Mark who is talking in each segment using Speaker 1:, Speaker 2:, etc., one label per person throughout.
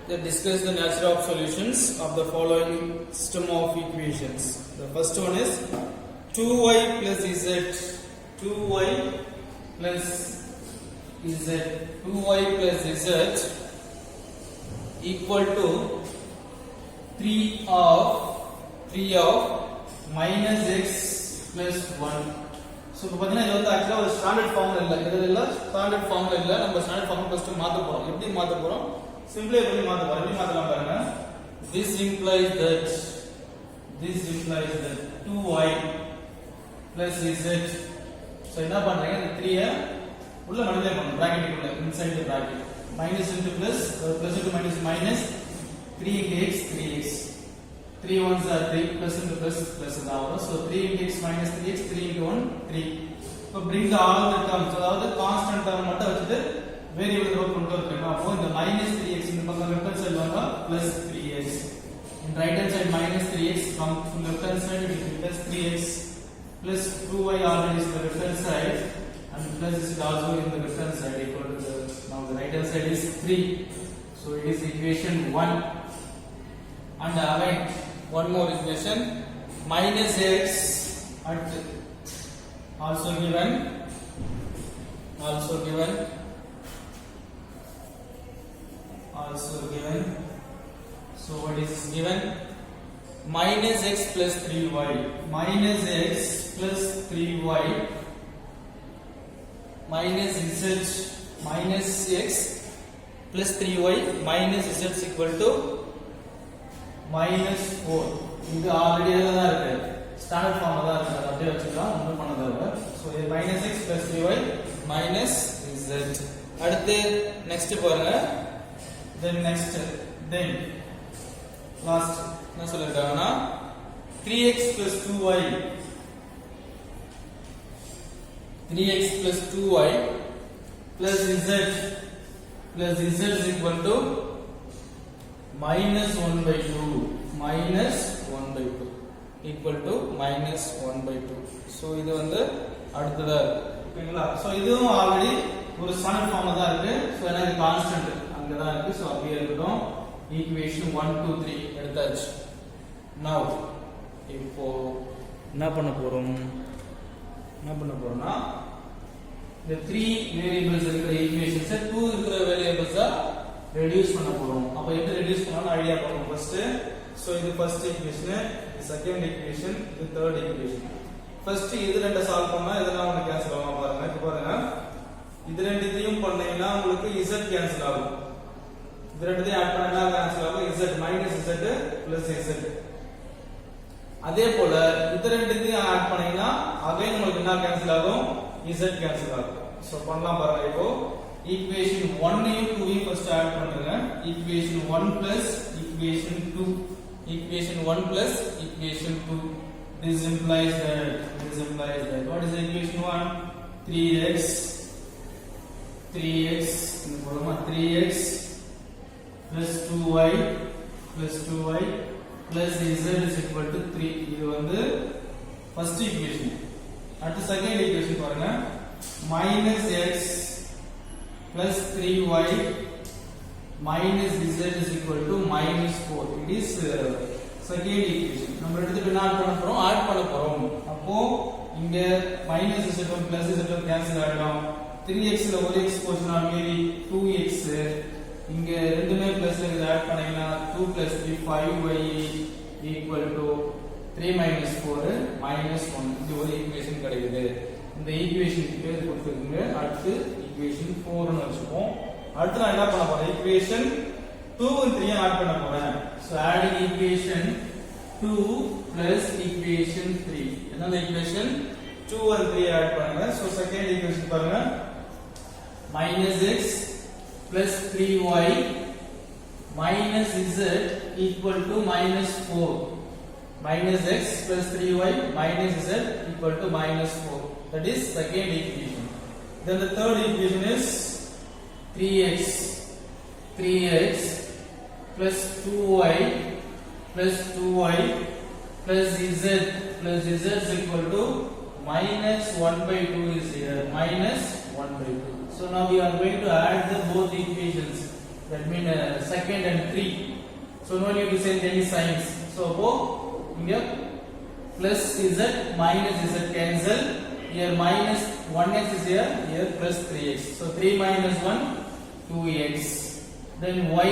Speaker 1: They discuss the nature of solutions of the following system of equations. The first one is 2y plus z, 2y plus z, 2y plus z equal to 3 of minus x plus 1. So இப்போ பாத்தீங்கன்னா இது வந்து actually ஒரு standard formula இல்ல, இதெல்ல standard formula இல்ல. நம்ம standard formula first மாத்த போறோம். எப்படி மாத்த போறோம்? சிம்பிளை பண்ணி மாத்த போறோம். எப்படி மாத்தலாம் பாருங்க. This implies that 2y plus z. So என்ன பண்றீங்க? இந்த 3 உள்ள மல்டிப்ளை பண்ணனும் பிராக்கெட் குள்ள inside the bracket. Minus into plus, plus into minus minus 3 into x 3x. 3 ones are 3, plus into plus plus ஆகும். So 3 into x minus 3x, 3 into 1 3. So bring the all the terms, அதாவது constant term மட்டும் வச்சிட்டு variable row கொண்டு வரணும். அப்போ இந்த minus 3x இந்த பக்கம் left hand side வந்தா plus 3x. In right hand side minus 3x, from left hand side it will be plus 3x plus 2y already is the left hand side and plus is also in the left hand side equal to the, now the right hand side is 3. So it is equation 1. And again one more equation, minus x at also given so what is given? Minus x plus 3y, minus x plus 3y minus z minus x plus 3y minus z is equal to minus 4. இது already தான் இருக்கு, standard ஃபார்ம்ல தான் இருக்கு, அதை அப்படியே வச்சுக்கலாம், ஒண்ணும் பண்ண தேவையில்ல. சோ இது minus x plus 3y minus z. அடுத்து நெக்ஸ்ட் பாருங்க. then last என்ன சொல்லிருக்காங்கன்னா 3x plus 2y plus z is equal to minus 1 by 2 equal to minus 1 by 2. so இது வந்து அடுத்ததா இருக்கு, ஓகேங்களா? so இதுவும் ஆல்ரெடி ஒரு ஸ்டாண்டர்ட் ஃபார்ம்ல தான் இருக்கு. so எனக்கு கான்ஸ்டன்ட் அங்க தான் இருக்கு, so அப்படியே இருக்கட்டும். ஈக்குவேஷன் 1 2 3 எடுத்தாச்சு. now இப்போ என்ன பண்ண போறோம்னா இந்த 3 வேரியபிள்ஸ் இருக்கிற ஈக்குவேஷன்ஸ் 2 இருக்கிற வேரியபிள்ஸ் ரெடியூஸ் பண்ண போறோம். அப்ப எப்படி ரெடியூஸ் பண்ணலாம்னு ஐடியா பார்ப்போம் ஃபர்ஸ்ட். சோ இது ஃபர்ஸ்ட் ஈக்குவேஷன், இது செகண்ட் ஈக்குவேஷன், இது தேர்ட் ஈக்குவேஷன். ஃபர்ஸ்ட் இது ரெண்ட சால்வ் பண்ணா இதெல்லாம் உங்களுக்கு கேன்சல் ஆகும் பாருங்க. இப்ப பாருங்க, இது ரெண்டையும் பண்ணீங்கன்னா உங்களுக்கு z கேன்சல் ஆகும். இது ரெண்டையும் ஆட் பண்ணா கேன்சல் ஆகும், z minus z plus z. அதே போல இது ரெண்டையும் ஆட் பண்ணீங்கன்னா அகைன் உங்களுக்கு என்ன கேன்சல் ஆகும்? z கேன்சல் ஆகும். சோ பண்ணலாம் பாருங்க. இப்போ equation 1 னையும் 2 யும் ஃபர்ஸ்ட் ஆட் பண்ணுங்க. equation 1 plus equation 2, equation 1 plus equation 2. this implies that what is the equation 1? 3x இந்த போடுமா 3x plus 2y plus z is equal to 3. இது வந்து ஃபர்ஸ்ட் ஈக்குவேஷன். அடுத்து செகண்ட் ஈக்குவேஷன் பாருங்க, minus x plus 3y minus z is equal to minus 4. it is second equation. நம்ம எடுத்துட்டு என்ன add பண்ண போறோம். அப்போ இங்க minus z plus z cancel ஆயிடும். 3x ல ஒரு x போச்சுனா மீதி 2x, இங்க ரெண்டுமே பிளஸ் இத ஆட் பண்ணீங்கன்னா 2 plus 3 5y equal to 3 minus 4 minus 1. இது ஒரு ஈக்குவேஷன் கிடைக்குது. இந்த ஈக்குவேஷனுக்கு பேர் கொடுத்துருங்க. அடுத்து ஈக்குவேஷன் 4 னு வெச்சுப்போம். அடுத்து நான் என்ன பண்ண போறேன்? ஈக்குவேஷன் 2 and 3 ஆட் பண்ண போறேன். So adding equation 2 plus equation 3. என்னது ஈக்குவேஷன் 2 and 3 ஆட் பண்ணுங்க. சோ செகண்ட் ஈக்குவேஷன் பாருங்க, minus x plus 3y minus z equal to minus 4. minus x plus 3y minus z equal to minus 4. That is second equation. Then the third equation is 3x plus 2y plus z is equal to minus 1 by 2 is here, minus 1 by 2. So now we are going to add the both equations. that means second and 3. So no need to change any signs. So here plus z minus z cancel. Here minus 1x is here plus 3x. So 3 minus 1 2x. Then y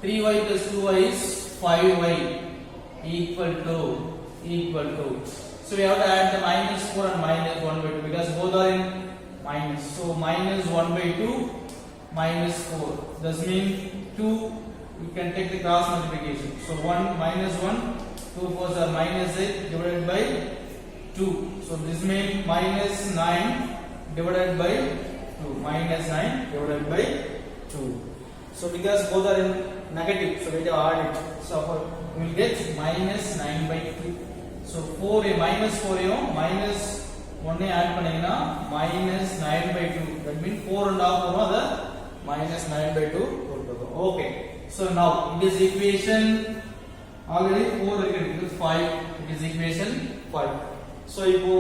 Speaker 1: 3y plus 2y is 5y equal to. So we have to add the minus 4 and minus 1 by 2 because both are in minus. So minus 1 by 2 minus 4. This means 2. You can take the cross multiplication. So 1 minus 1, 2 4s are minus 8 divided by 2. So this means minus 9 divided by 2. Minus 9 divided by 2. So because both are in negative, so we have to add it. So we will get minus 9 by 2. So 4a minus 4a minus 1 add பண்ணீங்கன்னா minus 9 by 2. That means 4 and half வரும் அது minus 9 by 2 போட்டுரும். Okay. So now it is equation already 4 இருக்கு 5. It is equation 5. So இப்போ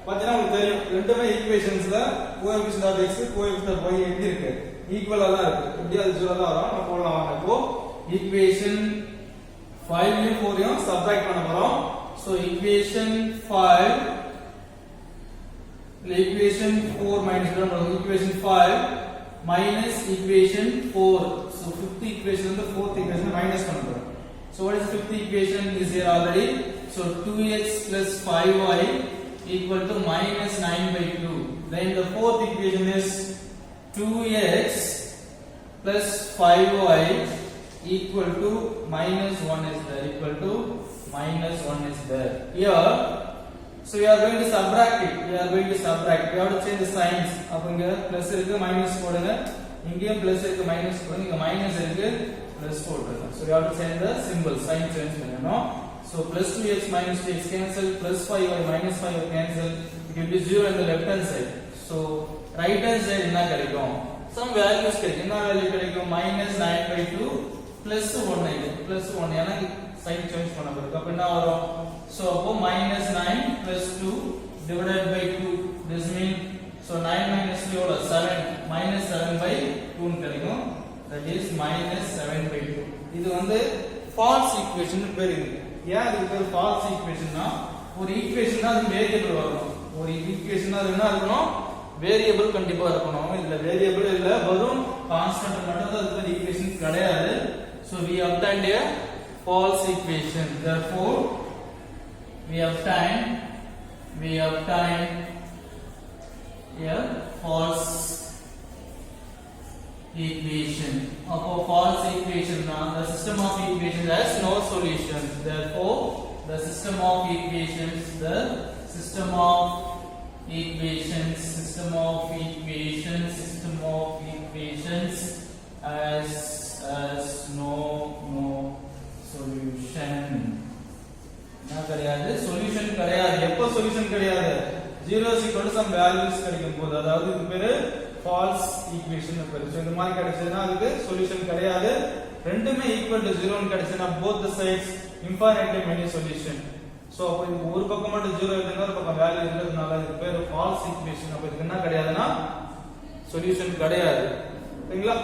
Speaker 1: பாத்தீங்கன்னா உங்களுக்கு தெரியும் ரெண்டுமே ஈக்குவேஷன்ஸ்ல coefficient of x coefficient of y எப்படி இருக்கு ஈக்குவலா தான் இருக்கு. இப்படி அது ஜீரோ தான் வரும். நம்ம போடலாம் வாங்க. இப்போ ஈக்குவேஷன் 5 யும் 4 யும் சப்ட்ராக்ட் பண்ண போறோம். So equation 5 equation 4 minus equation 5 minus equation 4. So fifth equation and the fourth equation minus பண்ணுறோம். So what is the fifth equation is here already. So 2x plus 5y equal to minus 9 by 2. Then the fourth equation is 2x plus 5y equal to minus 1 is there equal to minus 1 is there. Here, so we are going to subtract it. We have to change the signs. அப்ப இங்க plus இருக்கு minus போடுங்க. இங்கேயும் plus இருக்கு minus போடுங்க. இங்க minus இருக்கு plus போடுங்க. So we have to change the symbol. Sign change பண்ணனும். So plus 2x minus 2x cancel, plus 5y minus 5y cancel. It will be 0 on the left hand side. So right hand side என்ன கிடைக்கும்? Some values கிடைக்கும். என்ன value கிடைக்கும்? minus 9 by 2 plus 1 இது. plus 1 ஏன்னா sign change பண்ண போறோம். அப்ப என்ன வரும்? So அப்போ minus 9 plus 2 divided by 2. This means so 9 minus 2 எவ்வளவு? 7 minus 7 by 2 ன்னு கிடைக்கும். That is minus 7 by 2. இது வந்து false equation னு பேர் இது. ஏன் இதுக்கு பேர் false equation னா ஒரு ஈக்குவேஷன் அது வேரியபிள் வரணும். ஒரு ஈக்குவேஷன் அது என்ன இருக்கணும்? வேரியபிள் கண்டிப்பா இருக்கணும். இல்ல வேரியபிள் இல்ல வெறும் கான்ஸ்டன்ட் மட்டும் தான் அதுக்கு ஈக்குவேஷன் கிடையாது. So we obtained a false equation. Therefore we obtained a false equation. Of a false equation now the system of equations has no solution. Therefore the system of equations has no solution. என்ன கிடையாது? Solution கிடையாது. எப்ப solution கிடையாது? 0 is equal to some values கிடைக்கும் போது அதாவது இது பேரு false equation னு பேரு. சோ இந்த மாதிரி கிடைச்சதுனா அதுக்கு சொல்யூஷன் கிடையாது. ரெண்டுமே equal to 0 னு கிடைச்சனா both the sides infinitely many solution. So அப்ப இது ஒரு பக்கம் மட்டும் 0 இருக்குன்னா ஒரு பக்கம் வேல்யூ இருக்கிறதுனால இது பேரு false equation. அப்ப இதுக்கு என்ன கிடையாதுனா சொல்யூஷன் கிடையாது. சரிங்களா?